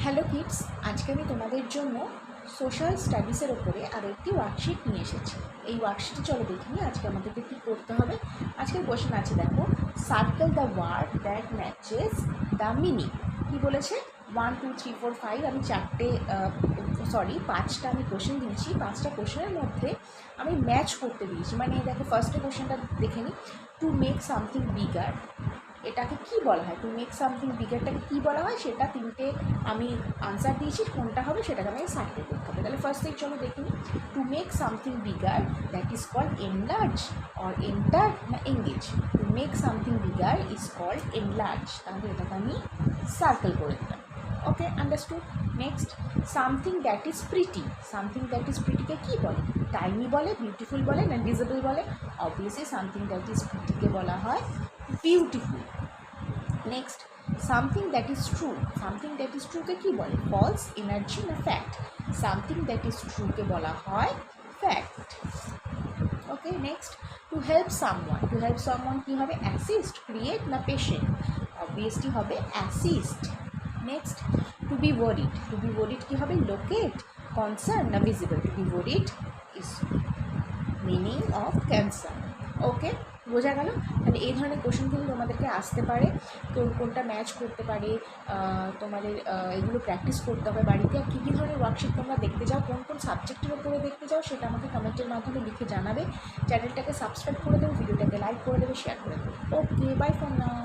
Hello kids, আজকে আমি তোমাদের জন্য সোশ্যাল স্টাডিজের ওপরে আরও একটি ওয়ার্কশিট নিয়ে এসেছি। এই ওয়ার্কশিটে চলো দেখে নিই আজকে আমাদেরকে কী করতে হবে। আজকের কোয়েশ্চেন আছে, দেখো, circle the word that matches the meaning. কী বলেছে? 1 2 3 4 5 আমি পাঁচটা আমি কোশ্চেন দিয়েছি। পাঁচটা কোশ্চেনের মধ্যে আমি ম্যাচ করতে দিয়েছি। মানে দেখো, ফার্স্টে কোশ্চেনটা দেখে নিই। টু মেক সামথিং বিগার, এটাকে কি বলা হয়? টু মেক সামথিং বিগারটাকে কী বলা হয় সেটা তিনটে আমি আনসার দিয়েছি। কোনটা হবে সেটাকে আমাকে সার্কেল করতে হবে। তাহলে ফার্স্ট থেকে চলো দেখে নিই। To make something bigger that is called enlarge or enter না engage. To make something bigger is called enlarge. তাহলে এটাকে আমি সার্কেল করে দিলাম। Okay, understood. Next, something that is pretty. Something that is প্রিটিকে কী বলে? টাইনি বলে, বিউটিফুল বলে না ভিজিবল বলে? অবভিয়াসলি সামথিং দ্যাট ইজ প্রিটিকে বলা হয় beautiful. Next, something that is true. Something that is ট্রুকে কী বলে? ফলস, এনার্জি না ফ্যাক্ট? সামথিং দ্যাট ইজ ট্রুকে বলা হয় fact. Okay, next, to help someone. To help someone কী হবে? অ্যাসিস্ট, ক্রিয়েট না পেশেন্ট? অবভিয়াসলি হবে assist. Next, to be worried. To be worried কী হবে? লোকেট, কনসার্ন না visible? To be worried is meaning of cancer. Okay, বোঝা গেল? তাহলে এই ধরনের কোশ্চেন কিন্তু তোমাদেরকে আসতে পারে। কোনটা ম্যাচ করতে পারে, তোমাদের এগুলো প্র্যাকটিস করতে হবে বাড়িতে। আর কী কী ধরনের ওয়ার্কশিট তোমরা দেখতে চাও, কোন কোন সাবজেক্টের উপরে দেখতে চাও, সেটা আমাকে কমেন্টের মাধ্যমে লিখে জানাবে। চ্যানেলটাকে সাবস্ক্রাইব করে দেবে, ভিডিওটাকে লাইক করে দেবে, শেয়ার করে দেবে। ওকে, বাই ফর নাও।